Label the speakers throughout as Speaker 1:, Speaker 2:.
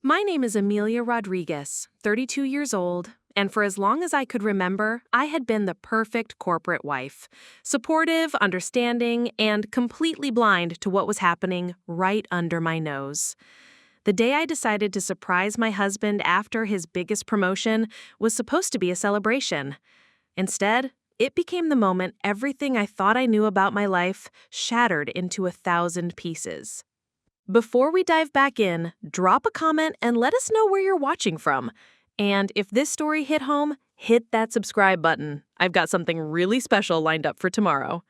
Speaker 1: My name is Amelia Rodriguez, 32 years old, and for as long as I could remember, I had been the perfect corporate wife. Supportive, understanding, and completely blind to what was happening right under my nose. The day I decided to surprise my husband after his biggest promotion was supposed to be a celebration. Instead, it became the moment everything I thought I knew about my life shattered into 1,000 pieces. Before we dive back in, drop a comment and let us know where you're watching from. And if this story hit home, hit that subscribe button. I've got something really special lined up for tomorrow.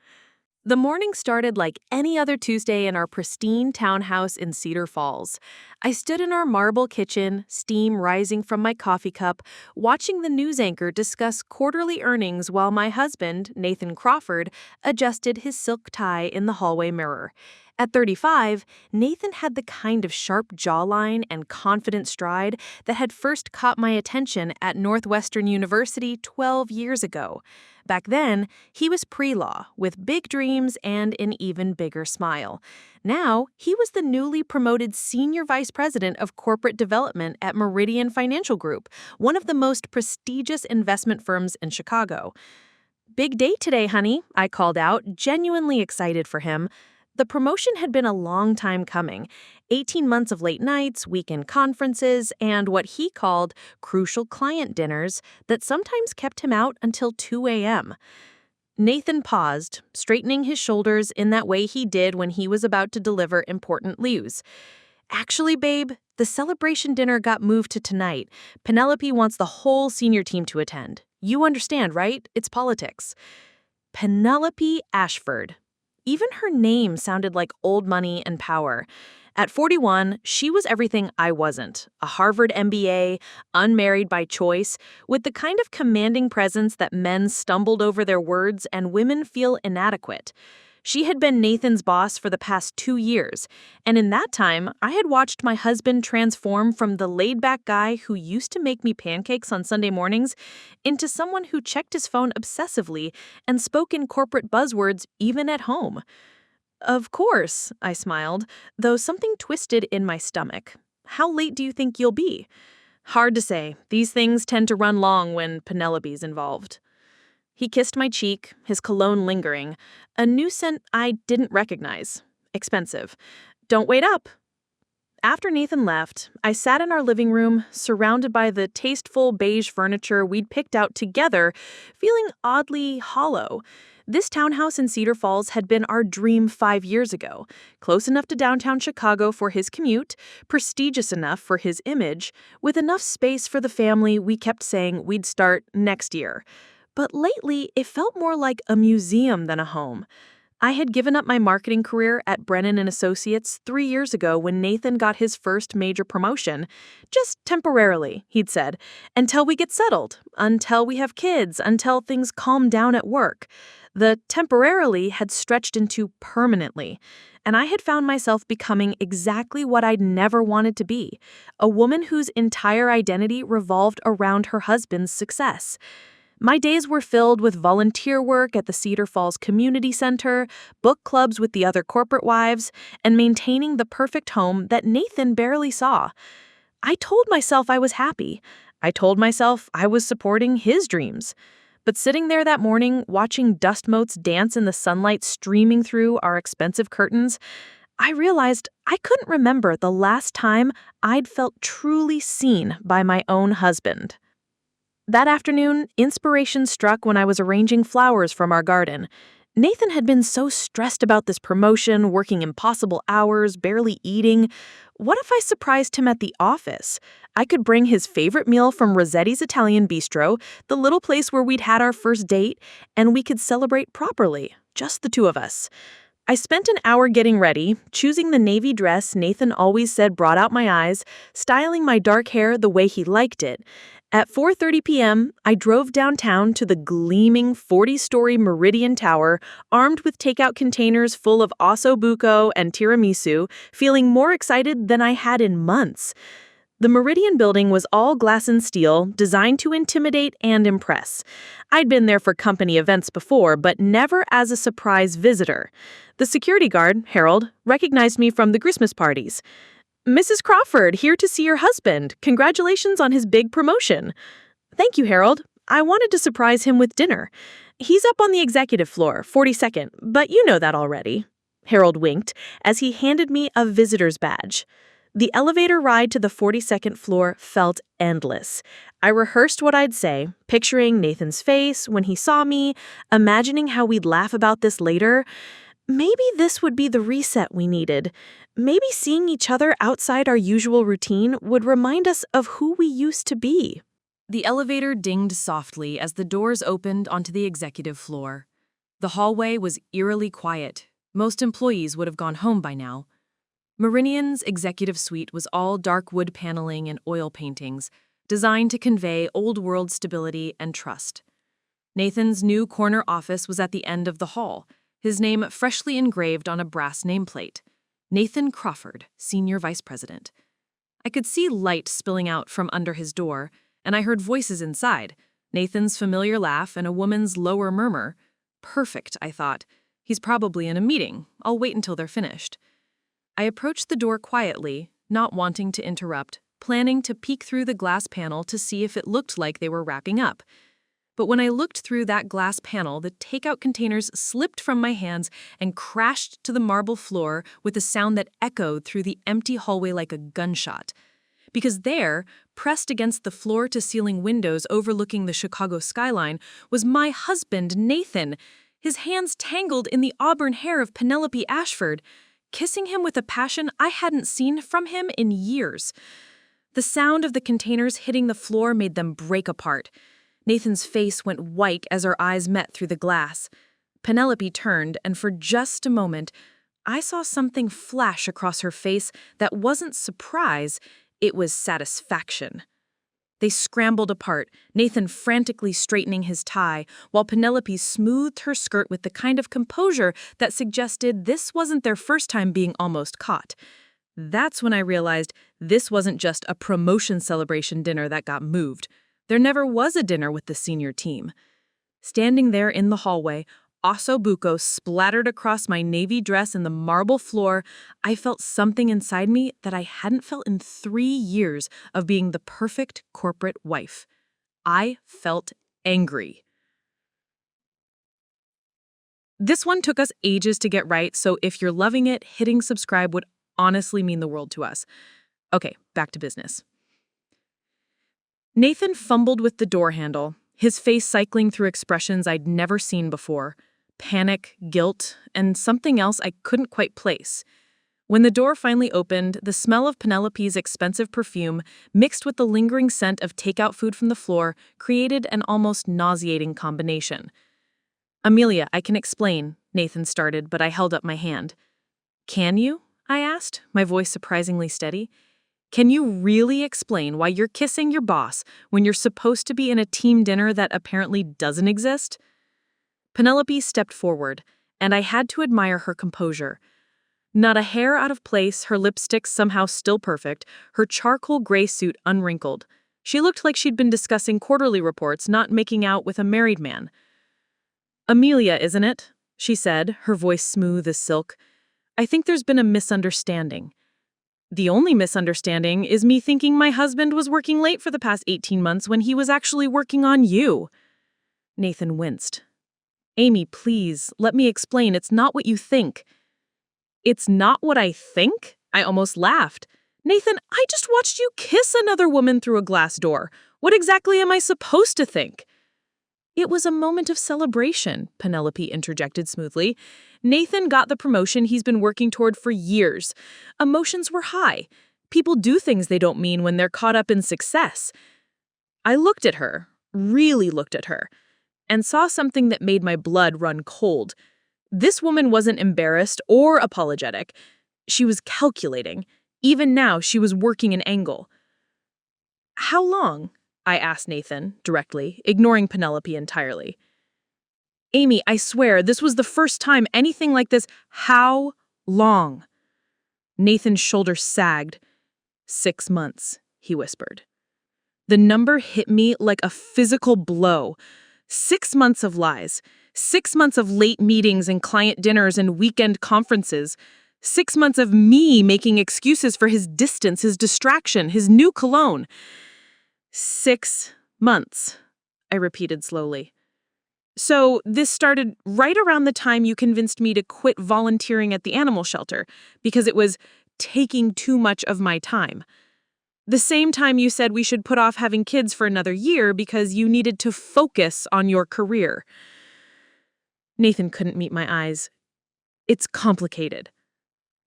Speaker 1: The morning started like any other Tuesday in our pristine townhouse in Cedar Falls. I stood in our marble kitchen, steam rising from my coffee cup, watching the news anchor discuss quarterly earnings while my husband, Nathan Crawford, adjusted his silk tie in the hallway mirror. At 35, Nathan had the kind of sharp jawline and confident stride that had first caught my attention at Northwestern University 12 years ago. Back then, he was pre-law, with big dreams and an even bigger smile. Now, he was the newly promoted Senior Vice President of Corporate Development at Meridian Financial Group, one of the most prestigious investment firms in Chicago. "Big day today, honey," I called out, genuinely excited for him. The promotion had been a long time coming, 18 months of late nights, weekend conferences, and what he called crucial client dinners that sometimes kept him out until 2 a.m. Nathan paused, straightening his shoulders in that way he did when he was about to deliver important news. "Actually, babe, the celebration dinner got moved to tonight. Penelope wants the whole senior team to attend. You understand, right? It's politics." Penelope Ashford. Even her name sounded like old money and power. At 41, she was everything I wasn't. A Harvard MBA, unmarried by choice, with the kind of commanding presence that men stumbled over their words and women feel inadequate. She had been Nathan's boss for the past 2 years, and in that time, I had watched my husband transform from the laid-back guy who used to make me pancakes on Sunday mornings into someone who checked his phone obsessively and spoke in corporate buzzwords even at home. "Of course," I smiled, though something twisted in my stomach. "How late do you think you'll be?" "Hard to say. These things tend to run long when Penelope's involved." He kissed my cheek, his cologne lingering, a new scent I didn't recognize. Expensive. "Don't wait up." After Nathan left, I sat in our living room, surrounded by the tasteful beige furniture we'd picked out together, feeling oddly hollow. This townhouse in Cedar Falls had been our dream 5 years ago, close enough to downtown Chicago for his commute, prestigious enough for his image, with enough space for the family we kept saying we'd start next year. But lately, it felt more like a museum than a home. I had given up my marketing career at Brennan & Associates 3 years ago when Nathan got his first major promotion. "Just temporarily," he'd said, "until we get settled, until we have kids, until things calm down at work." The temporarily had stretched into permanently, and I had found myself becoming exactly what I'd never wanted to be, a woman whose entire identity revolved around her husband's success. My days were filled with volunteer work at the Cedar Falls Community Center, book clubs with the other corporate wives, and maintaining the perfect home that Nathan barely saw. I told myself I was happy. I told myself I was supporting his dreams. But sitting there that morning, watching dust motes dance in the sunlight streaming through our expensive curtains, I realized I couldn't remember the last time I'd felt truly seen by my own husband. That afternoon, inspiration struck when I was arranging flowers from our garden. Nathan had been so stressed about this promotion, working impossible hours, barely eating. What if I surprised him at the office? I could bring his favorite meal from Rossetti's Italian Bistro, the little place where we'd had our first date, and we could celebrate properly, just the two of us. I spent an hour getting ready, choosing the navy dress Nathan always said brought out my eyes, styling my dark hair the way he liked it. At 4:30 p.m., I drove downtown to the gleaming 40-story Meridian Tower, armed with takeout containers full of osso buco and tiramisu, feeling more excited than I had in months. The Meridian building was all glass and steel, designed to intimidate and impress. I'd been there for company events before, but never as a surprise visitor. The security guard, Harold, recognized me from the Christmas parties. Mrs. Crawford, here to see your husband. Congratulations on his big promotion. Thank you, Harold. I wanted to surprise him with dinner. He's up on the executive floor, 42nd, but you know that already. Harold winked as he handed me a visitor's badge. The elevator ride to the 42nd floor felt endless. I rehearsed what I'd say, picturing Nathan's face when he saw me, imagining how we'd laugh about this later. Maybe this would be the reset we needed. Maybe seeing each other outside our usual routine would remind us of who we used to be. The elevator dinged softly as the doors opened onto the executive floor. The hallway was eerily quiet. Most employees would have gone home by now. Meridian's executive suite was all dark wood paneling and oil paintings, designed to convey old-world stability and trust. Nathan's new corner office was at the end of the hall, his name freshly engraved on a brass nameplate. Nathan Crawford, Senior Vice President. I could see light spilling out from under his door, and I heard voices inside, Nathan's familiar laugh and a woman's lower murmur. Perfect, I thought. He's probably in a meeting. I'll wait until they're finished. I approached the door quietly, not wanting to interrupt, planning to peek through the glass panel to see if it looked like they were wrapping up. But when I looked through that glass panel, the takeout containers slipped from my hands and crashed to the marble floor with a sound that echoed through the empty hallway like a gunshot. Because there, pressed against the floor-to-ceiling windows overlooking the Chicago skyline, was my husband, Nathan, his hands tangled in the auburn hair of Penelope Ashford, kissing him with a passion I hadn't seen from him in years. The sound of the containers hitting the floor made them break apart. Nathan's face went white as our eyes met through the glass. Penelope turned, and for just a moment, I saw something flash across her face that wasn't surprise, it was satisfaction. They scrambled apart, Nathan frantically straightening his tie, while Penelope smoothed her skirt with the kind of composure that suggested this wasn't their first time being almost caught. That's when I realized this wasn't just a promotion celebration dinner that got moved. There never was a dinner with the senior team. Standing there in the hallway, ossobuco splattered across my navy dress and the marble floor, I felt something inside me that I hadn't felt in 3 years of being the perfect corporate wife. I felt angry. This one took us ages to get right, so if you're loving it, hitting subscribe would honestly mean the world to us. Okay, back to business. Nathan fumbled with the door handle, his face cycling through expressions I'd never seen before. Panic, guilt, and something else I couldn't quite place. When the door finally opened, the smell of Penelope's expensive perfume, mixed with the lingering scent of takeout food from the floor, created an almost nauseating combination. "Amelia, I can explain," Nathan started, but I held up my hand. "Can you?" I asked, my voice surprisingly steady. "Can you really explain why you're kissing your boss when you're supposed to be in a team dinner that apparently doesn't exist?" Penelope stepped forward, and I had to admire her composure. Not a hair out of place, her lipstick somehow still perfect, her charcoal gray suit unwrinkled. She looked like she'd been discussing quarterly reports, not making out with a married man. "Amelia, isn't it?" she said, her voice smooth as silk. "I think there's been a misunderstanding. The only misunderstanding is me thinking my husband was working late for the past 18 months when he was actually working on you." Nathan winced. "Amy, please, let me explain. It's not what you think." "It's not what I think?" I almost laughed. "Nathan, I just watched you kiss another woman through a glass door. What exactly am I supposed to think?" "It was a moment of celebration," Penelope interjected smoothly. "Nathan got the promotion he's been working toward for years. Emotions were high. People do things they don't mean when they're caught up in success." I looked at her, really looked at her, and saw something that made my blood run cold. This woman wasn't embarrassed or apologetic. She was calculating. Even now, she was working an angle. "How long?" I asked Nathan, directly, ignoring Penelope entirely. "Amy, I swear, this was the first time anything like this. How long?" Nathan's shoulders sagged. 6 months, he whispered. The number hit me like a physical blow. 6 months of lies. 6 months of late meetings and client dinners and weekend conferences. 6 months of me making excuses for his distance, his distraction, his new cologne. 6 months, I repeated slowly. So this started right around the time you convinced me to quit volunteering at the animal shelter because it was taking too much of my time. The same time you said we should put off having kids for another year because you needed to focus on your career. Nathan couldn't meet my eyes. It's complicated.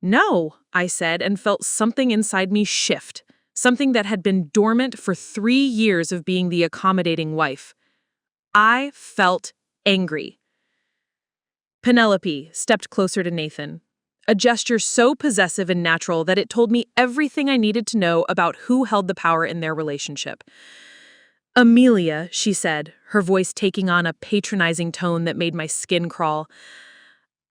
Speaker 1: No, I said, and felt something inside me shift, something that had been dormant for 3 years of being the accommodating wife. I felt angry. Penelope stepped closer to Nathan, a gesture so possessive and natural that it told me everything I needed to know about who held the power in their relationship. Amelia, she said, her voice taking on a patronizing tone that made my skin crawl.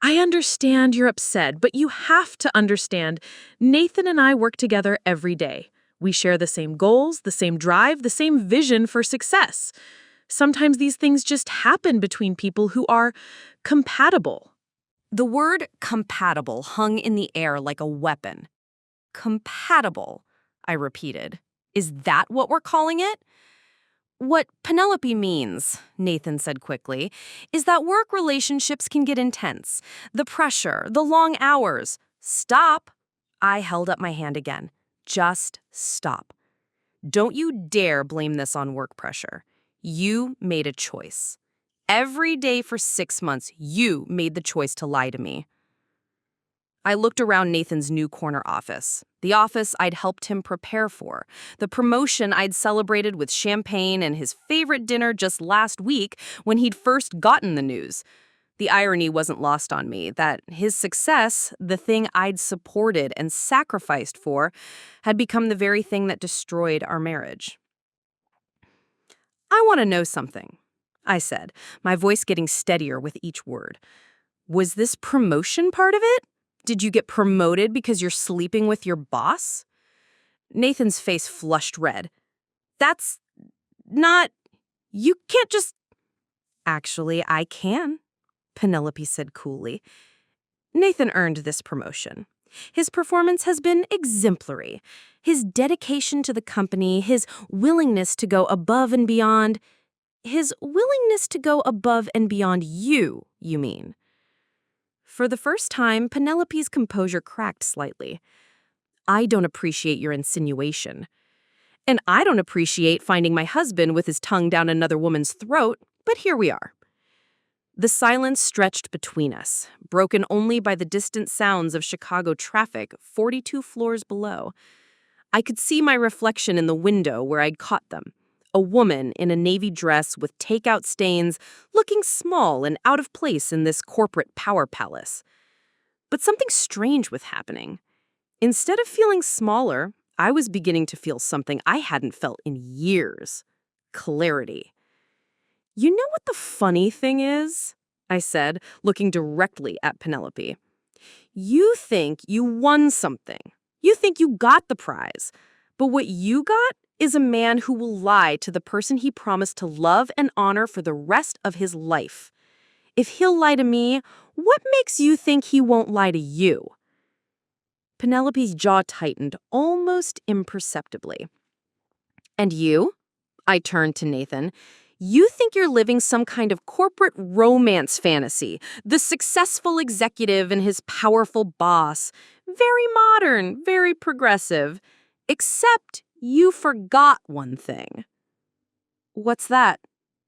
Speaker 1: I understand you're upset, but you have to understand, Nathan and I work together every day. We share the same goals, the same drive, the same vision for success. Sometimes these things just happen between people who are compatible.
Speaker 2: The word compatible hung in the air like a weapon. Compatible, I repeated. Is that what we're calling it? What Penelope means, Nathan said quickly, is that work relationships can get intense. The pressure, the long hours. Stop. I held up my hand again. Just stop. Don't you dare blame this on work pressure. You made a choice. Every day for 6 months, you made the choice to lie to me. I looked around Nathan's new corner office, the office I'd helped him prepare for, the promotion I'd celebrated with champagne and his favorite dinner just last week when he'd first gotten the news. The irony wasn't lost on me that his success, the thing I'd supported and sacrificed for, had become the very thing that destroyed our marriage. I want to know something, I said, my voice getting steadier with each word. Was this promotion part of it? Did you get promoted because you're sleeping with your boss? Nathan's face flushed red. That's not... You can't just... Actually, I can, Penelope said coolly. Nathan earned this promotion. His performance has been exemplary. His dedication to the company, his willingness to go above and beyond... His willingness to go above and beyond you mean. For the first time, Penelope's composure cracked slightly. I don't appreciate your insinuation. And I don't appreciate finding my husband with his tongue down another woman's throat, but here we are. The silence stretched between us, broken only by the distant sounds of Chicago traffic 42 floors below. I could see my reflection in the window where I'd caught them. A woman in a navy dress with takeout stains, looking small and out of place in this corporate power palace. But something strange was happening. Instead of feeling smaller, I was beginning to feel something I hadn't felt in years. Clarity. You know what the funny thing is? I said, looking directly at Penelope. You think you won something. You think you got the prize. But what you got is a man who will lie to the person he promised to love and honor for the rest of his life. If he'll lie to me, what makes you think he won't lie to you? Penelope's jaw tightened almost imperceptibly. And you? I turned to Nathan. You think you're living some kind of corporate romance fantasy, the successful executive and his powerful boss. Very modern, very progressive. Except you forgot one thing. What's that?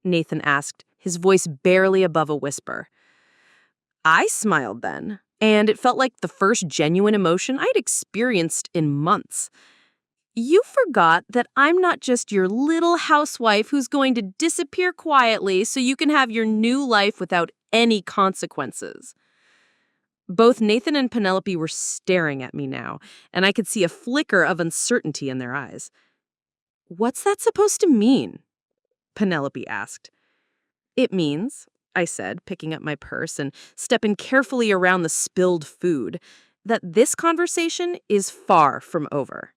Speaker 2: Nathan asked, his voice barely above a whisper. I smiled then, and it felt like the first genuine emotion I'd experienced in months. You forgot that I'm not just your little housewife who's going to disappear quietly so you can have your new life without any consequences. Both Nathan and Penelope were staring at me now, and I could see a flicker of uncertainty in their eyes. What's that supposed to mean? Penelope asked. It means, I said, picking up my purse and stepping carefully around the spilled food, that this conversation is far from over.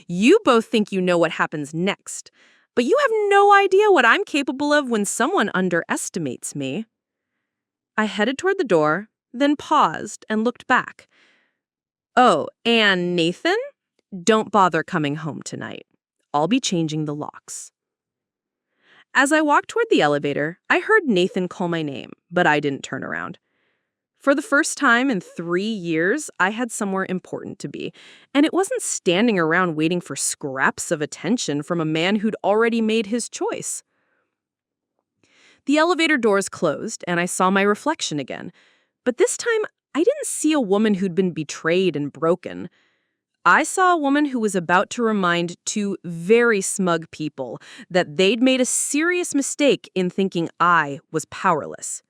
Speaker 2: You both think you know what happens next, but you have no idea what I'm capable of when someone underestimates me. I headed toward the door, then paused and looked back. Oh, and Nathan? Don't bother coming home tonight. I'll be changing the locks. As I walked toward the elevator, I heard Nathan call my name, but I didn't turn around. For the first time in 3 years, I had somewhere important to be, and it wasn't standing around waiting for scraps of attention from a man who'd already made his choice. The elevator doors closed, and I saw my reflection again. But this time, I didn't see a woman who'd been betrayed and broken. I saw a woman who was about to remind two very smug people that they'd made a serious mistake in thinking I was powerless.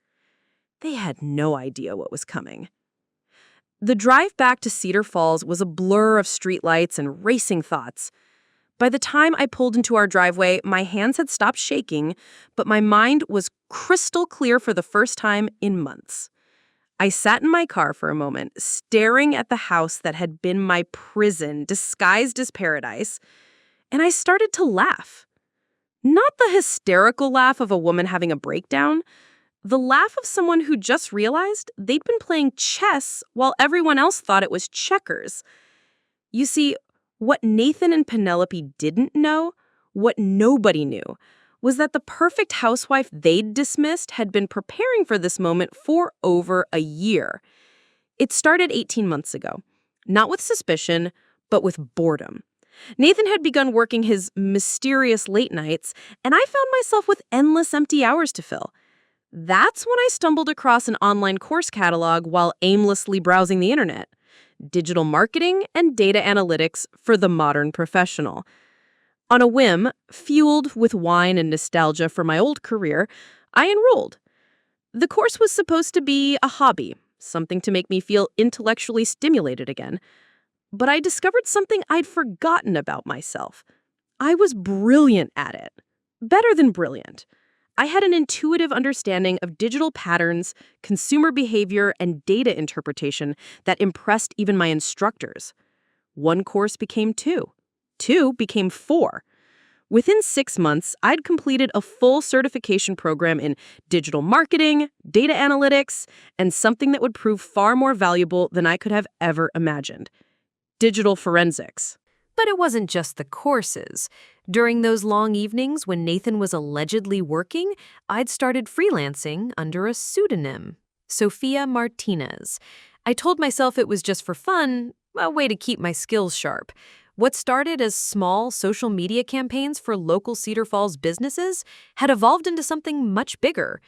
Speaker 2: They had no idea what was coming. The drive back to Cedar Falls was a blur of streetlights and racing thoughts. By the time I pulled into our driveway, my hands had stopped shaking, but my mind was crystal clear for the first time in months. I sat in my car for a moment, staring at the house that had been my prison disguised as paradise, and I started to laugh. Not the hysterical laugh of a woman having a breakdown, the laugh of someone who just realized they'd been playing chess while everyone else thought it was checkers. You see, what Nathan and Penelope didn't know, what nobody knew, was that the perfect housewife they'd dismissed had been preparing for this moment for over a year. It started 18 months ago, not with suspicion, but with boredom. Nathan had begun working his mysterious late nights, and I found myself with endless empty hours to fill. That's when I stumbled across an online course catalog while aimlessly browsing the internet. Digital marketing and data analytics for the modern professional. On a whim, fueled with wine and nostalgia for my old career, I enrolled. The course was supposed to be a hobby, something to make me feel intellectually stimulated again. But I discovered something I'd forgotten about myself. I was brilliant at it. Better than brilliant. I had an intuitive understanding of digital patterns, consumer behavior, and data interpretation that impressed even my instructors. One course became 2. 2 became 4. Within 6 months, I'd completed a full certification program in digital marketing, data analytics, and something that would prove far more valuable than I could have ever imagined: digital forensics.
Speaker 1: But it wasn't just the courses. During those long evenings when Nathan was allegedly working, I'd started freelancing under a pseudonym, Sophia Martinez. I told myself it was just for fun, a way to keep my skills sharp. What started as small social media campaigns for local Cedar Falls businesses had evolved into something much bigger.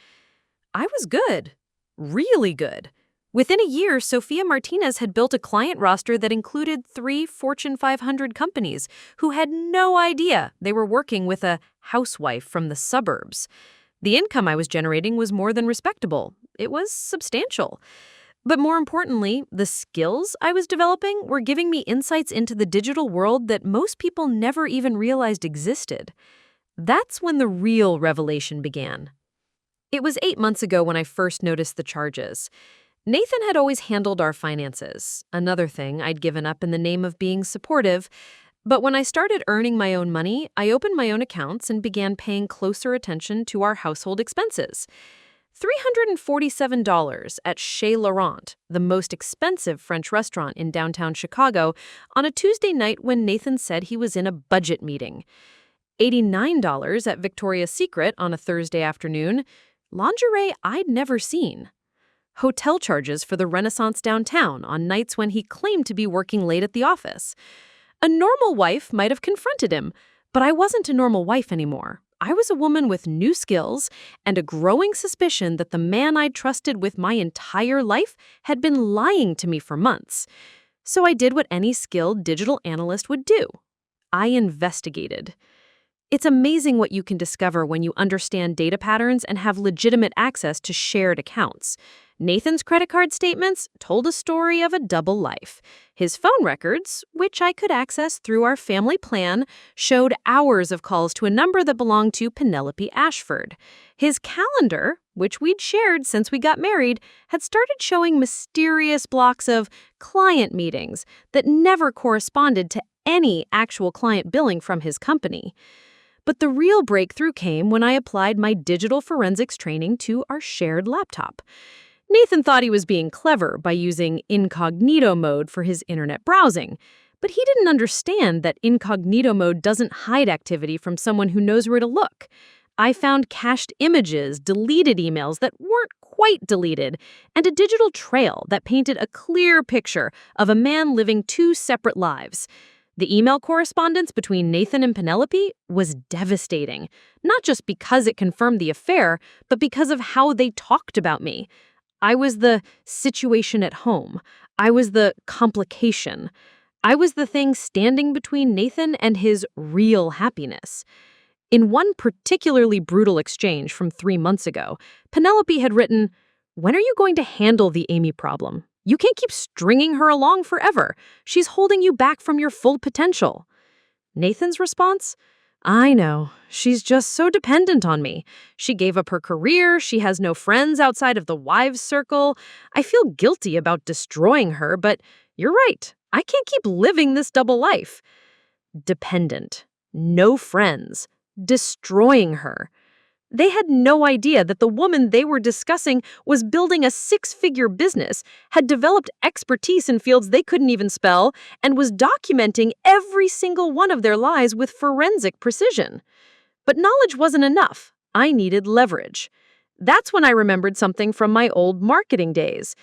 Speaker 1: I was good, really good. Within a year, Sophia Martinez had built a client roster that included 3 Fortune 500 companies who had no idea they were working with a housewife from the suburbs. The income I was generating was more than respectable. It was substantial. But more importantly, the skills I was developing were giving me insights into the digital world that most people never even realized existed. That's when the real revelation began. It was 8 months ago when I first noticed the charges. Nathan had always handled our finances, another thing I'd given up in the name of being supportive. But when I started earning my own money, I opened my own accounts and began paying closer attention to our household expenses. $347 at Chez Laurent, the most expensive French restaurant in downtown Chicago, on a Tuesday night when Nathan said he was in a budget meeting. $89 at Victoria's Secret on a Thursday afternoon, lingerie I'd never seen. Hotel charges for the Renaissance downtown on nights when he claimed to be working late at the office. A normal wife might have confronted him, but I wasn't a normal wife anymore. I was a woman with new skills and a growing suspicion that the man I'd trusted with my entire life had been lying to me for months. So I did what any skilled digital analyst would do. I investigated. It's amazing what you can discover when you understand data patterns and have legitimate access to shared accounts. Nathan's credit card statements told a story of a double life. His phone records, which I could access through our family plan, showed hours of calls to a number that belonged to Penelope Ashford. His calendar, which we'd shared since we got married, had started showing mysterious blocks of client meetings that never corresponded to any actual client billing from his company. But the real breakthrough came when I applied my digital forensics training to our shared laptop. Nathan thought he was being clever by using incognito mode for his internet browsing, but he didn't understand that incognito mode doesn't hide activity from someone who knows where to look. I found cached images, deleted emails that weren't quite deleted, and a digital trail that painted a clear picture of a man living two separate lives. The email correspondence between Nathan and Penelope was devastating, not just because it confirmed the affair, but because of how they talked about me. I was the situation at home. I was the complication. I was the thing standing between Nathan and his real happiness. In one particularly brutal exchange from 3 months ago, Penelope had written, "When are you going to handle the Amy problem? You can't keep stringing her along forever. She's holding you back from your full potential." Nathan's response? "I know. She's just so dependent on me. She gave up her career. She has no friends outside of the wives' circle. I feel guilty about destroying her, but you're right. I can't keep living this double life." Dependent. No friends. Destroying her. They had no idea that the woman they were discussing was building a 6-figure business, had developed expertise in fields they couldn't even spell, and was documenting every single one of their lies with forensic precision. But knowledge wasn't enough. I needed leverage. That's when I remembered something from my old marketing days.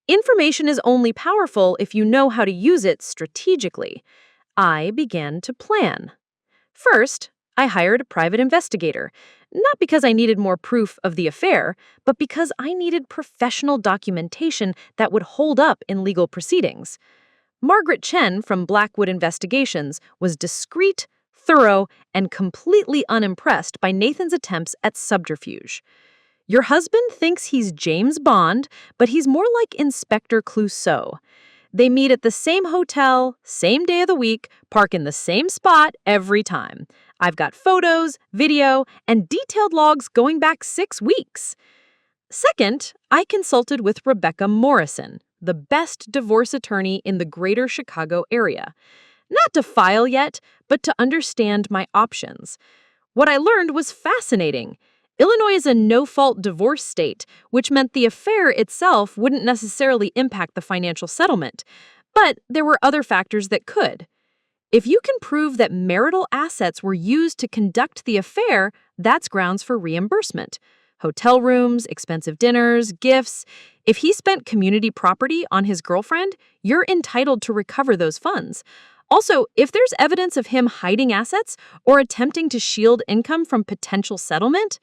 Speaker 1: Information is only powerful if you know how to use it strategically. I began to plan. First, I hired a private investigator, not because I needed more proof of the affair, but because I needed professional documentation that would hold up in legal proceedings. Margaret Chen from Blackwood Investigations was discreet, thorough, and completely unimpressed by Nathan's attempts at subterfuge. "Your husband thinks he's James Bond, but he's more like Inspector Clouseau. They meet at the same hotel, same day of the week, park in the same spot every time. I've got photos, video, and detailed logs going back 6 weeks." Second, I consulted with Rebecca Morrison, the best divorce attorney in the greater Chicago area. Not to file yet, but to understand my options. What I learned was fascinating. Illinois is a no-fault divorce state, which meant the affair itself wouldn't necessarily impact the financial settlement. But there were other factors that could. If you can prove that marital assets were used to conduct the affair, that's grounds for reimbursement. Hotel rooms, expensive dinners, gifts. If he spent community property on his girlfriend, you're entitled to recover those funds. Also, if there's evidence of him hiding assets or attempting to shield income from potential settlement,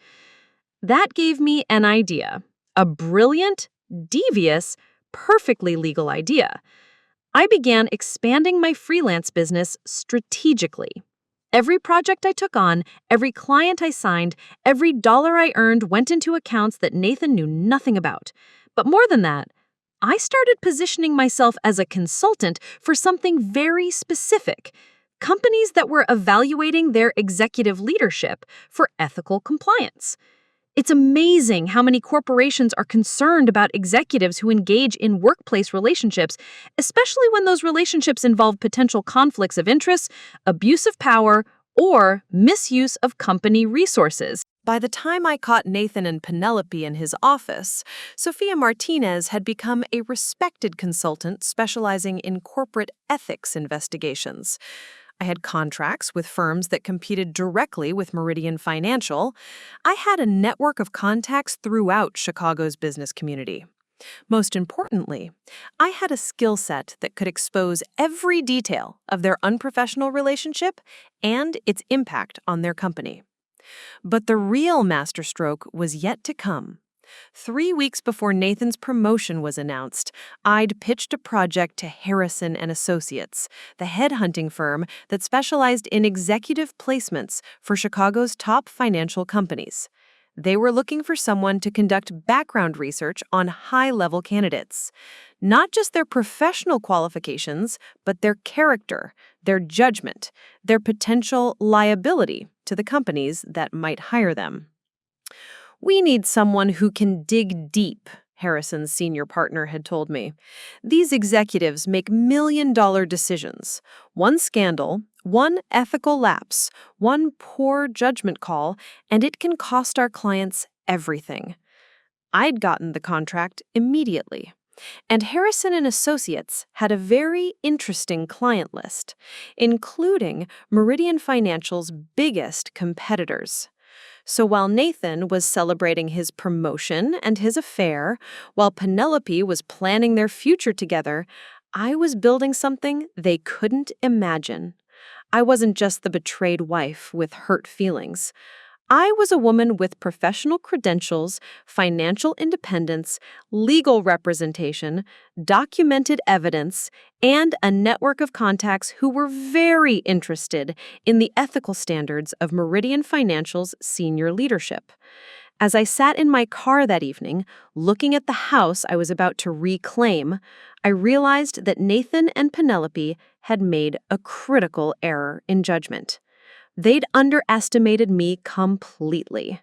Speaker 1: that gave me an idea. A brilliant, devious, perfectly legal idea. I began expanding my freelance business strategically. Every project I took on, every client I signed, every dollar I earned went into accounts that Nathan knew nothing about. But more than that, I started positioning myself as a consultant for something very specific. Companies that were evaluating their executive leadership for ethical compliance. It's amazing how many corporations are concerned about executives who engage in workplace relationships, especially when those relationships involve potential conflicts of interest, abuse of power, or misuse of company resources. By the time I caught Nathan and Penelope in his office, Sophia Martinez had become a respected consultant specializing in corporate ethics investigations. I had contracts with firms that competed directly with Meridian Financial. I had a network of contacts throughout Chicago's business community. Most importantly, I had a skill set that could expose every detail of their unprofessional relationship and its impact on their company. But the real masterstroke was yet to come. 3 weeks before Nathan's promotion was announced, I'd pitched a project to Harrison and Associates, the headhunting firm that specialized in executive placements for Chicago's top financial companies. They were looking for someone to conduct background research on high-level candidates. Not just their professional qualifications, but their character, their judgment, their potential liability to the companies that might hire them. "We need someone who can dig deep," Harrison's senior partner had told me. "These executives make million-dollar decisions. One scandal, one ethical lapse, one poor judgment call, and it can cost our clients everything." I'd gotten the contract immediately. And Harrison and Associates had a very interesting client list, including Meridian Financial's biggest competitors. So while Nathan was celebrating his promotion and his affair, while Penelope was planning their future together, I was building something they couldn't imagine. I wasn't just the betrayed wife with hurt feelings. I was a woman with professional credentials, financial independence, legal representation, documented evidence, and a network of contacts who were very interested in the ethical standards of Meridian Financial's senior leadership. As I sat in my car that evening, looking at the house I was about to reclaim, I realized that Nathan and Penelope had made a critical error in judgment. They'd underestimated me completely.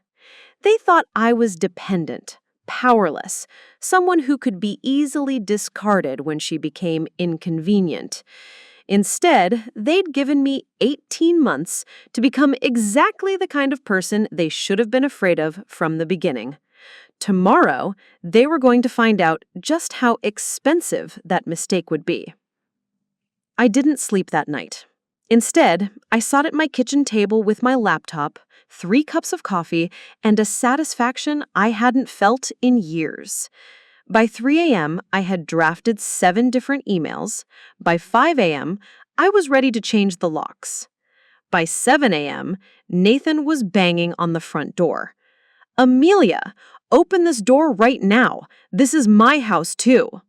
Speaker 1: They thought I was dependent, powerless, someone who could be easily discarded when she became inconvenient. Instead, they'd given me 18 months to become exactly the kind of person they should have been afraid of from the beginning. Tomorrow, they were going to find out just how expensive that mistake would be. I didn't sleep that night. Instead, I sat at my kitchen table with my laptop, 3 cups of coffee, and a satisfaction I hadn't felt in years. By 3 a.m., I had drafted 7 different emails. By 5 a.m., I was ready to change the locks. By 7 a.m., Nathan was banging on the front door. "Amelia, open this door right now. This is my house, too."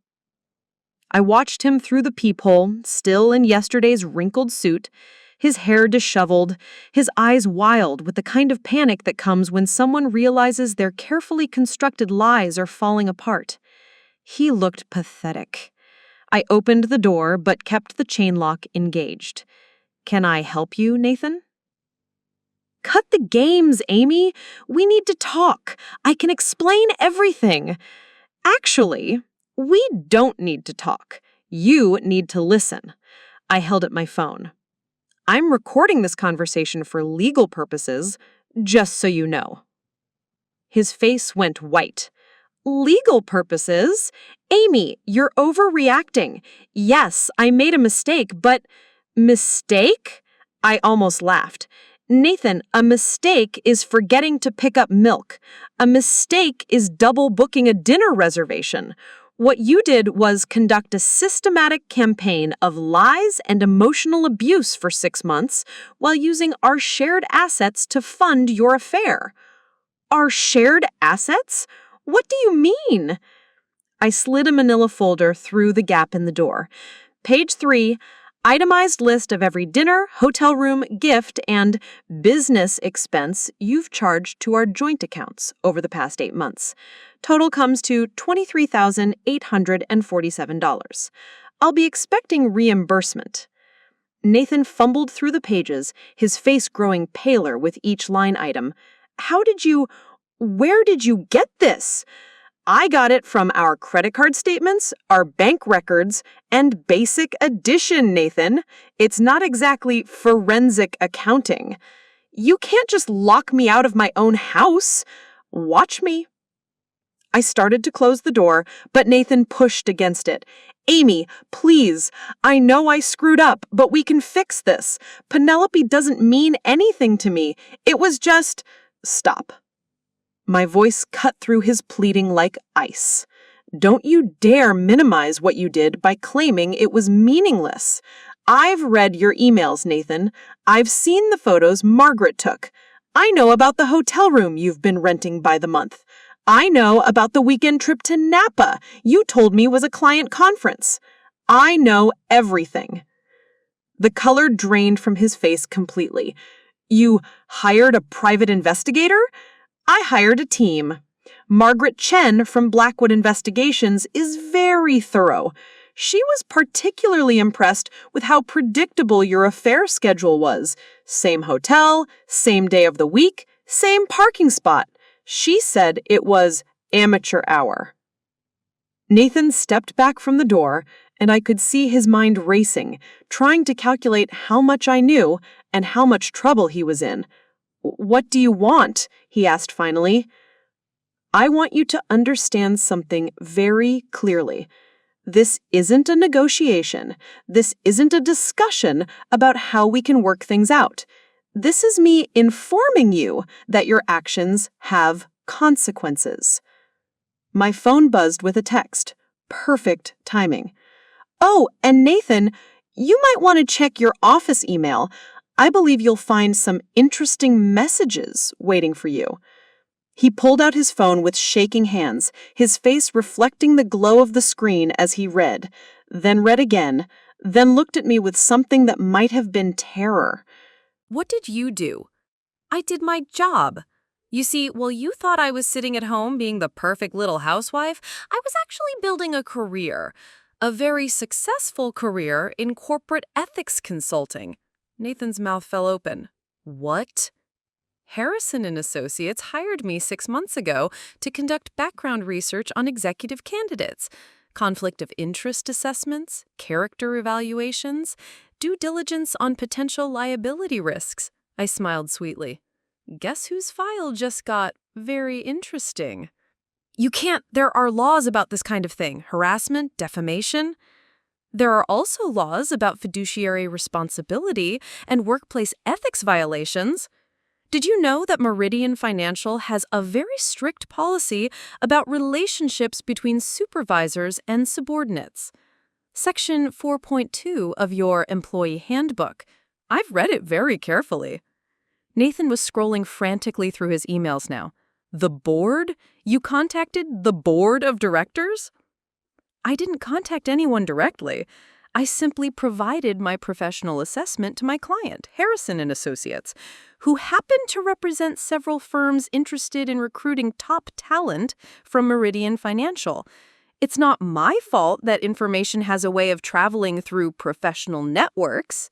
Speaker 1: I watched him through the peephole, still in yesterday's wrinkled suit, his hair disheveled, his eyes wild with the kind of panic that comes when someone realizes their carefully constructed lies are falling apart. He looked pathetic. I opened the door but kept the chain lock engaged. "Can I help you, Nathan?" "Cut the games, Amy. We need to talk. I can explain everything." "Actually, we don't need to talk. You need to listen." I held up my phone. "I'm recording this conversation for legal purposes, just so you know." His face went white. "Legal purposes? Amy, you're overreacting. Yes, I made a mistake, but..." "Mistake?" I almost laughed. "Nathan, a mistake is forgetting to pick up milk. A mistake is double booking a dinner reservation. What you did was conduct a systematic campaign of lies and emotional abuse for 6 months while using our shared assets to fund your affair." "Our shared assets? What do you mean?" I slid a manila folder through the gap in the door. Page 3, itemized list of every dinner, hotel room, gift, and business expense you've charged to our joint accounts over the past 8 months. Total comes to $23,847. I'll be expecting reimbursement. Nathan fumbled through the pages, his face growing paler with each line item. Where did you get this?" "I got it from our credit card statements, our bank records, and basic addition, Nathan. It's not exactly forensic accounting. You can't just lock me out of my own house. Watch me." I started to close the door, but Nathan pushed against it. "Amy, please. I know I screwed up, but we can fix this. Penelope doesn't mean anything to me. It was just..." "Stop." My voice cut through his pleading like ice. "Don't you dare minimize what you did by claiming it was meaningless. I've read your emails, Nathan. I've seen the photos Margaret took. I know about the hotel room you've been renting by the month. I know about the weekend trip to Napa you told me was a client conference. I know everything." The color drained from his face completely. "You hired a private investigator?" "I hired a team. Margaret Chen from Blackwood Investigations is very thorough. She was particularly impressed with how predictable your affair schedule was. Same hotel, same day of the week, same parking spot. She said it was amateur hour." Nathan stepped back from the door, and I could see his mind racing, trying to calculate how much I knew and how much trouble he was in. "What do you want?" he asked finally.
Speaker 3: I want you to understand something very clearly. This isn't a negotiation. This isn't a discussion about how we can work things out. This is me informing you that your actions have consequences. My phone buzzed with a text. Perfect timing. Oh, and Nathan, you might want to check your office email. I believe you'll find some interesting messages waiting for you. He pulled out his phone with shaking hands, his face reflecting the glow of the screen as he read, then read again, then looked at me with something that might have been terror.
Speaker 2: What did you do? I did my job. You see, while you thought I was sitting at home being the perfect little housewife, I was actually building a career. A very successful career in corporate ethics consulting. Nathan's mouth fell open. What? Harrison and Associates hired me 6 months ago to conduct background research on executive candidates, conflict of interest assessments, character evaluations, due diligence on potential liability risks. I smiled sweetly. Guess whose file just got very interesting? You can't. There are laws about this kind of thing. Harassment, defamation. There are also laws about fiduciary responsibility and workplace ethics violations. Did you know that Meridian Financial has a very strict policy about relationships between supervisors and subordinates? Section 4.2 of your employee handbook. I've read it very carefully. Nathan was scrolling frantically through his emails now. The board? You contacted the board of directors? I didn't contact anyone directly. I simply provided my professional assessment to my client, Harrison and Associates, who happened to represent several firms interested in recruiting top talent from Meridian Financial. It's not my fault that information has a way of traveling through professional networks.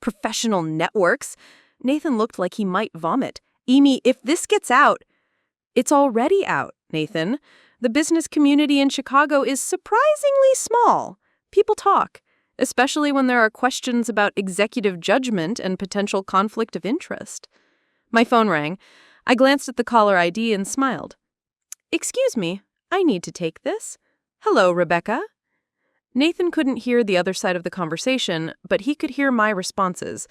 Speaker 2: Professional networks? Nathan looked like he might vomit. Amy, if this gets out... It's already out, Nathan. The business community in Chicago is surprisingly small. People talk, especially when there are questions about executive judgment and potential conflict of interest. My phone rang. I glanced at the caller ID and smiled. Excuse me, I need to take this. Hello, Rebecca. Nathan couldn't hear the other side of the conversation, but he could hear my responses.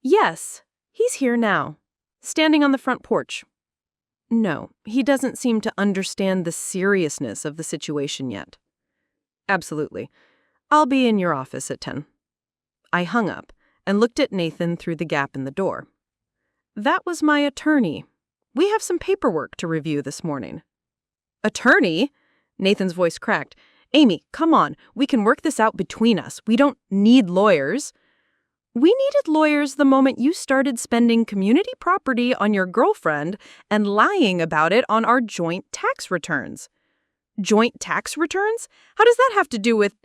Speaker 2: Yes, he's here now, standing on the front porch. No, he doesn't seem to understand the seriousness of the situation yet. Absolutely. I'll be in your office at 10. I hung up and looked at Nathan through the gap in the door. That was my attorney. We have some paperwork to review this morning. Attorney? Nathan's voice cracked. Amy, come on. We can work this out between us. We don't need lawyers. We needed lawyers the moment you started spending community property on your girlfriend and lying about it on our joint tax returns. Joint tax returns? How does that have to do with...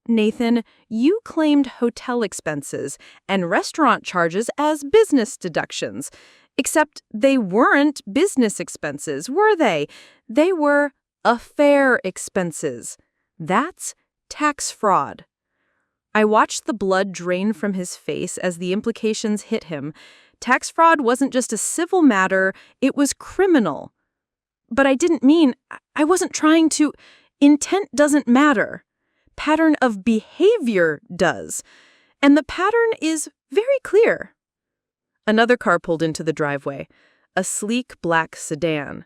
Speaker 2: Nathan, you claimed hotel expenses and restaurant charges as business deductions. Except they weren't business expenses, were they? They were affair expenses. That's tax fraud. I watched the blood drain from his face as the implications hit him. Tax fraud wasn't just a civil matter, it was criminal. But I didn't mean, I wasn't trying to... Intent doesn't matter. Pattern of behavior does. And the pattern is very clear. Another car pulled into the driveway, a sleek black sedan.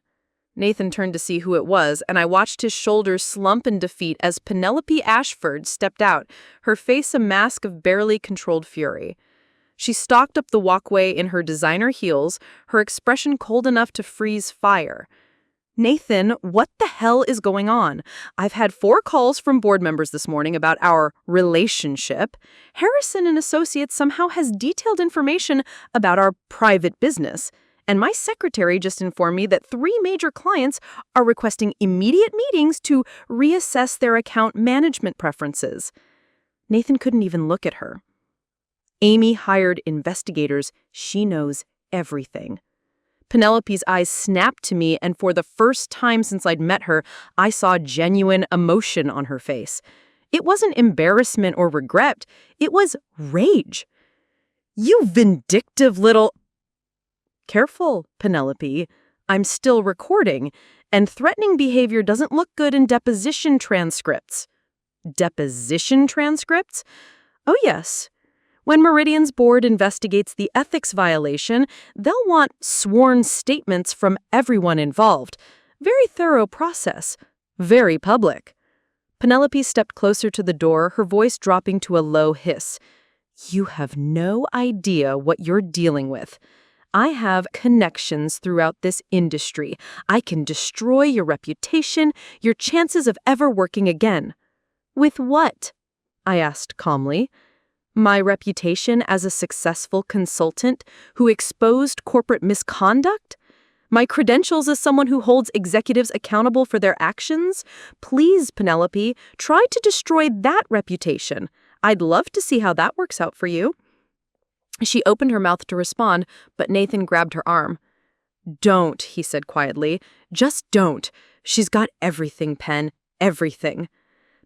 Speaker 2: Nathan turned to see who it was, and I watched his shoulders slump in defeat as Penelope Ashford stepped out, her face a mask of barely controlled fury. She stalked up the walkway in her designer heels, her expression cold enough to freeze fire. Nathan, what the hell is going on? I've had 4 calls from board members this morning about our relationship. Harrison and Associates somehow has detailed information about our private business. And my secretary just informed me that 3 major clients are requesting immediate meetings to reassess their account management preferences. Nathan couldn't even look at her. Amy hired investigators. She knows everything. Penelope's eyes snapped to me, and for the first time since I'd met her, I saw genuine emotion on her face. It wasn't embarrassment or regret. It was rage. You vindictive little... Careful, Penelope. I'm still recording, And threatening behavior doesn't look good in deposition transcripts. Deposition transcripts? Oh, yes. When Meridian's board investigates the ethics violation, they'll want sworn statements from everyone involved. Very thorough process. Very public. Penelope stepped closer to the door, her voice dropping to a low hiss. You have no idea what you're dealing with. I have connections throughout this industry. I can destroy your reputation, your chances of ever working again. With what? I asked calmly. My reputation as a successful consultant who exposed corporate misconduct? My credentials as someone who holds executives accountable for their actions? Please, Penelope, try to destroy that reputation. I'd love to see how that works out for you. She opened her mouth to respond, but Nathan grabbed her arm. Don't, he said quietly. Just don't. She's got everything, Pen. Everything.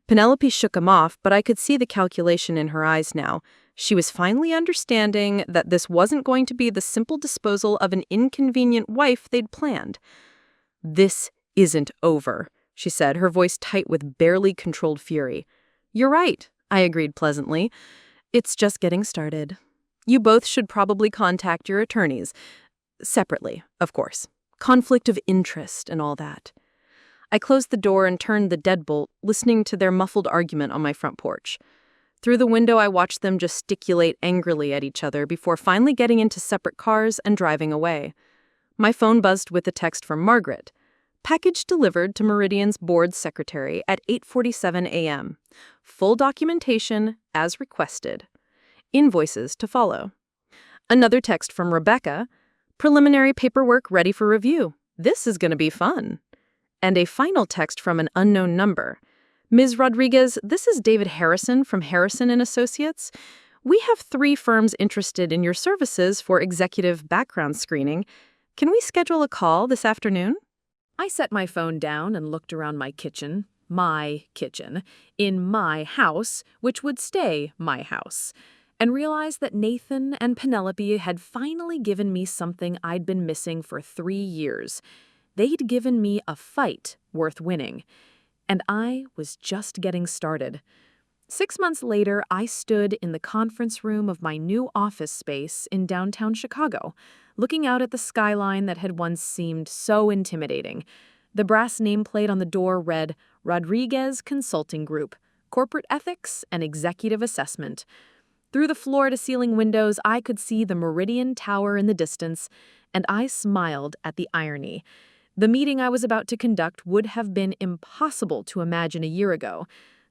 Speaker 2: Penelope shook him off, but I could see the calculation in her eyes now. She was finally understanding that this wasn't going to be the simple disposal of an inconvenient wife they'd planned. This isn't over, she said, her voice tight with barely controlled fury. You're right, I agreed pleasantly. It's just getting started. You both should probably contact your attorneys. Separately, of course. Conflict of interest and all that. I closed the door and turned the deadbolt, listening to their muffled argument on my front porch. Through the window, I watched them gesticulate angrily at each other before finally getting into separate cars and driving away. My phone buzzed with a text from Margaret. Package delivered to Meridian's board secretary at 8:47 a.m. Full documentation as requested. Invoices to follow. Another text from Rebecca. Preliminary paperwork ready for review. This is going to be fun. And a final text from an unknown number. Ms. Rodriguez, this is David Harrison from Harrison & Associates. We have 3 firms interested in your services for executive background screening. Can we schedule a call this afternoon? I set my phone down and looked around my kitchen, in my house, which would stay my house, and realized that Nathan and Penelope had finally given me something I'd been missing for 3 years. They'd given me a fight worth winning, and I was just getting started. 6 months later, I stood in the conference room of my new office space in downtown Chicago, looking out at the skyline that had once seemed so intimidating. The brass nameplate on the door read, Rodriguez Consulting Group, Corporate Ethics and Executive Assessment. Through the floor-to-ceiling windows, I could see the Meridian Tower in the distance, and I smiled at the irony. The meeting I was about to conduct would have been impossible to imagine a year ago.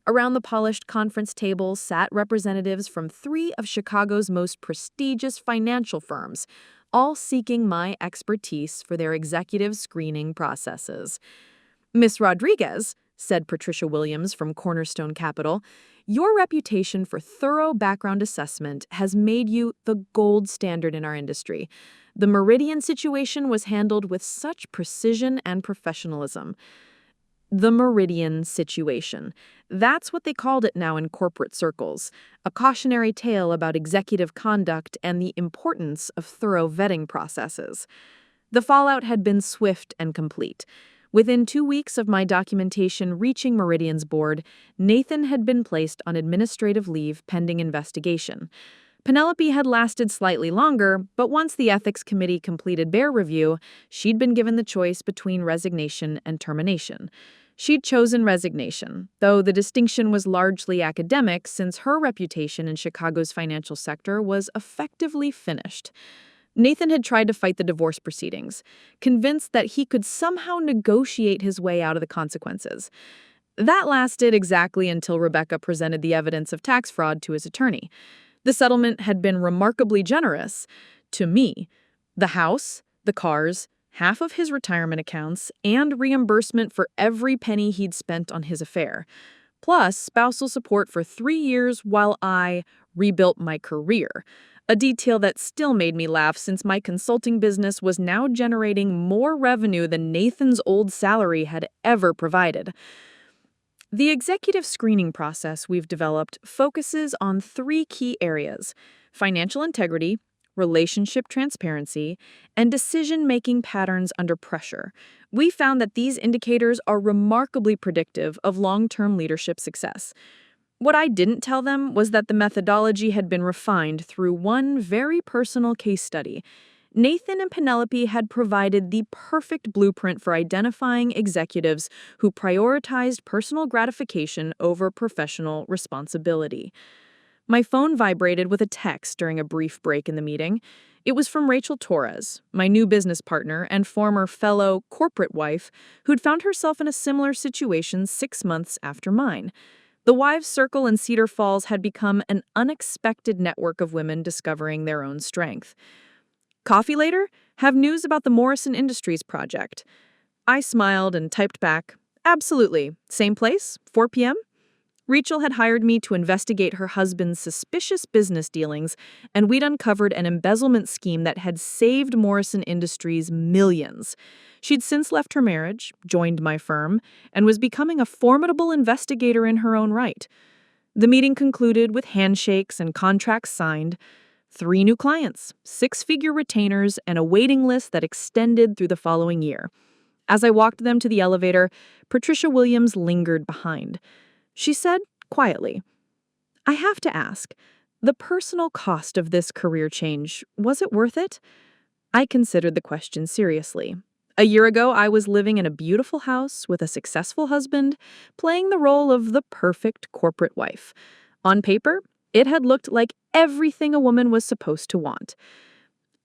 Speaker 2: Around the polished conference table sat representatives from 3 of Chicago's most prestigious financial firms, all seeking my expertise for their executive screening processes. Miss Rodriguez, said Patricia Williams from Cornerstone Capital, your reputation for thorough background assessment has made you the gold standard in our industry. The Meridian situation was handled with such precision and professionalism. The Meridian situation. That's what they called it now in corporate circles, a cautionary tale about executive conduct and the importance of thorough vetting processes. The fallout had been swift and complete. Within 2 weeks of my documentation reaching Meridian's board, Nathan had been placed on administrative leave pending investigation. Penelope had lasted slightly longer, but once the ethics committee completed their review, she'd been given the choice between resignation and termination. She'd chosen resignation, though the distinction was largely academic since her reputation in Chicago's financial sector was effectively finished. Nathan had tried to fight the divorce proceedings, convinced that he could somehow negotiate his way out of the consequences. That lasted exactly until Rebecca presented the evidence of tax fraud to his attorney. The settlement had been remarkably generous to me. The house, the cars, half of his retirement accounts, and reimbursement for every penny he'd spent on his affair, plus spousal support for 3 years while I rebuilt my career, a detail that still made me laugh since my consulting business was now generating more revenue than Nathan's old salary had ever provided. The executive screening process we've developed focuses on 3 key areas: financial integrity,
Speaker 4: relationship transparency, and decision-making patterns under pressure. We found that these indicators are remarkably predictive of long-term leadership success. What I didn't tell them was that the methodology had been refined through one very personal case study. Nathan and Penelope had provided the perfect blueprint for identifying executives who prioritized personal gratification over professional responsibility. My phone vibrated with a text during a brief break in the meeting. It was from Rachel Torres, my new business partner and former fellow corporate wife, who'd found herself in a similar situation 6 months after mine. The Wives' Circle in Cedar Falls had become an unexpected network of women discovering their own strength. Coffee later? Have news about the Morrison Industries project. I smiled and typed back, absolutely. Same place, 4 p.m.? Rachel had hired me to investigate her husband's suspicious business dealings, and we'd uncovered an embezzlement scheme that had saved Morrison Industries millions. She'd since left her marriage, joined my firm, and was becoming a formidable investigator in her own right. The meeting concluded with handshakes and contracts signed. 3 new clients, 6-figure retainers, and a waiting list that extended through the following year. As I walked them to the elevator, Patricia Williams lingered behind. She said, quietly, I have to ask, the personal cost of this career change, was it worth it? I considered the question seriously. A year ago, I was living in a beautiful house with a successful husband, playing the role of the perfect corporate wife. On paper, it had looked like everything a woman was supposed to want.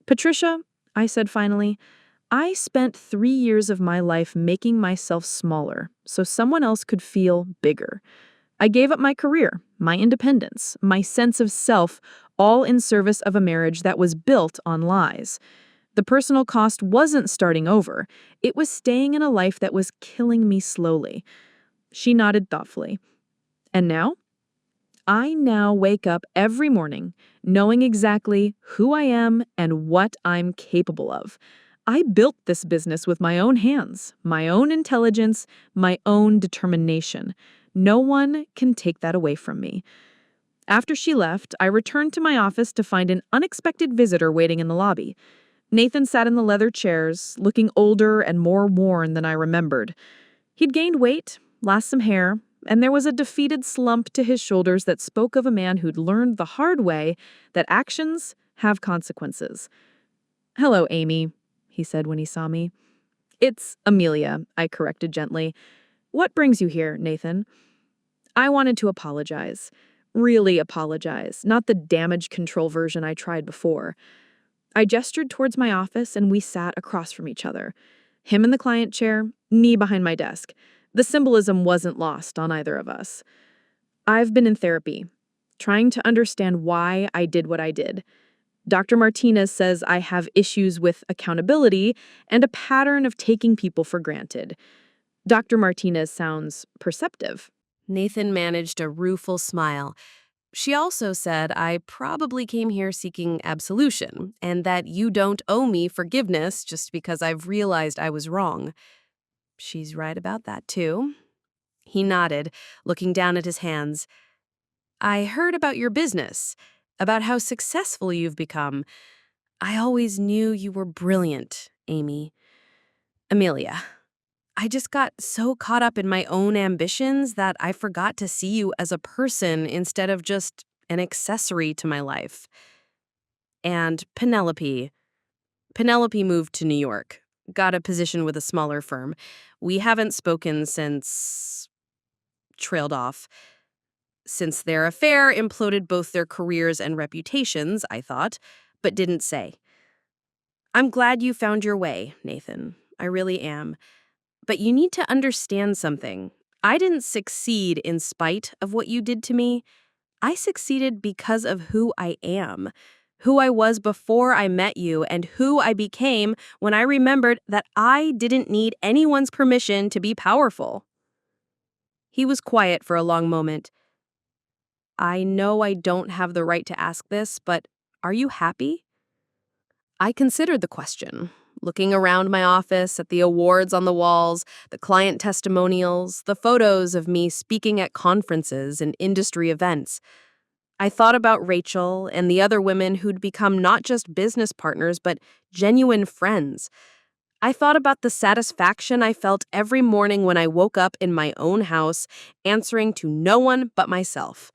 Speaker 4: Patricia, I said finally, I spent 3 years of my life making myself smaller so someone else could feel bigger. I gave up my career, my independence, my sense of self, all in service of a marriage that was built on lies. The personal cost wasn't starting over. It was staying in a life that was killing me slowly. She nodded thoughtfully. And now? I now wake up every morning knowing exactly who I am and what I'm capable of. I built this business with my own hands, my own intelligence, my own determination. No one can take that away from me. After she left, I returned to my office to find an unexpected visitor waiting in the lobby. Nathan sat in the leather chairs, looking older and more worn than I remembered. He'd gained weight, lost some hair, and there was a defeated slump to his shoulders that spoke of a man who'd learned the hard way that actions have consequences. Hello, Amy, he said when he saw me. It's Amelia, I corrected gently. What brings you here, Nathan? I wanted to apologize. Really apologize, not the damage control version I tried before. I gestured towards my office and we sat across from each other. Him in the client chair, me behind my desk. The symbolism wasn't lost on either of us. I've been in therapy, trying to understand why I did what I did. Dr. Martinez says I have issues with accountability and a pattern of taking people for granted. Dr. Martinez sounds perceptive.
Speaker 2: Nathan managed a rueful smile. She also said I probably came here seeking absolution, and that you don't owe me forgiveness just because I've realized I was wrong. She's right about that, too. He nodded, looking down at his hands. I heard about your business, about how successful you've become. I always knew you were brilliant, Amy. Amelia, I just got so caught up in my own ambitions that I forgot to see you as a person instead of just an accessory to my life. And Penelope moved to New York, got a position with a smaller firm. We haven't spoken since... trailed off. Since their affair imploded both their careers and reputations, I thought, but didn't say. I'm glad you found your way, Nathan. I really am. But you need to understand something. I didn't succeed in spite of what you did to me. I succeeded because of who I am, who I was before I met you, and who I became when I remembered that I didn't need anyone's permission to be powerful. He was quiet for a long moment. I know I don't have the right to ask this, but are you happy? I considered the question, looking around my office at the awards on the walls, the client testimonials, the photos of me speaking at conferences and industry events. I thought about Rachel and the other women who'd become not just business partners, but genuine friends. I thought about the satisfaction I felt every morning when I woke up in my own house, answering to no one but myself.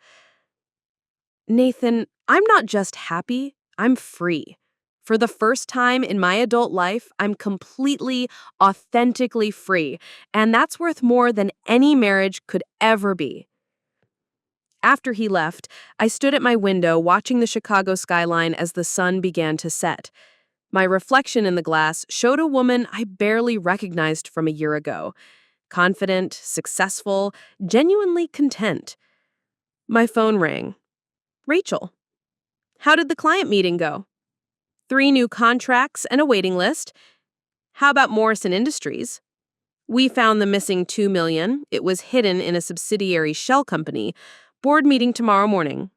Speaker 2: Nathan, I'm not just happy, I'm free. For the first time in my adult life, I'm completely, authentically free, and that's worth more than any marriage could ever be. After he left, I stood at my window watching the Chicago skyline as the sun began to set. My reflection in the glass showed a woman I barely recognized from a year ago. Confident, successful, genuinely content. My phone rang. Rachel. How did the client meeting go? 3 new contracts and a waiting list. How about Morrison Industries? We found the missing $2 million. It was hidden in a subsidiary shell company. Board meeting tomorrow morning.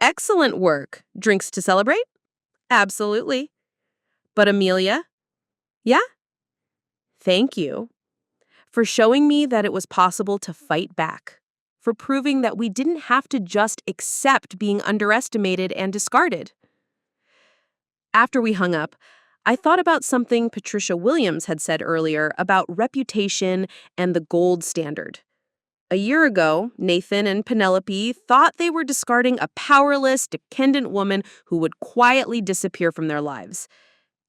Speaker 2: Excellent work. Drinks to celebrate? Absolutely. But Amelia? Yeah? Thank you for showing me that it was possible to fight back, for proving that we didn't have to just accept being underestimated and discarded. After we hung up, I thought about something Patricia Williams had said earlier about reputation and the gold standard. A year ago, Nathan and Penelope thought they were discarding a powerless, dependent woman who would quietly disappear from their lives.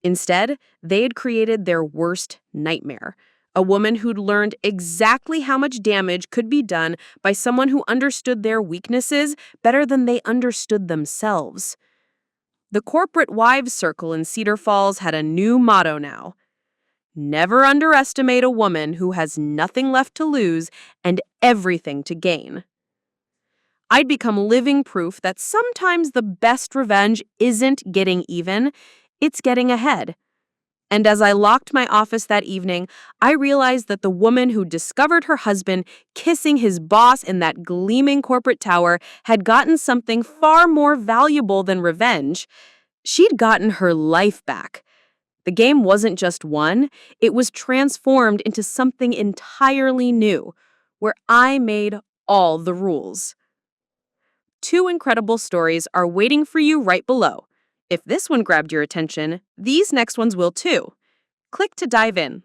Speaker 2: Instead, they had created their worst nightmare, a woman who'd learned exactly how much damage could be done by someone who understood their weaknesses better than they understood themselves. The corporate wives circle in Cedar Falls had a new motto now. Never underestimate a woman who has nothing left to lose and everything to gain. I'd become living proof that sometimes the best revenge isn't getting even, it's getting ahead. And as I locked my office that evening, I realized that the woman who discovered her husband kissing his boss in that gleaming corporate tower had gotten something far more valuable than revenge. She'd gotten her life back. The game wasn't just won, it was transformed into something entirely new, where I made all the rules. 2 incredible stories are waiting for you right below. If this one grabbed your attention, these next ones will too. Click to dive in.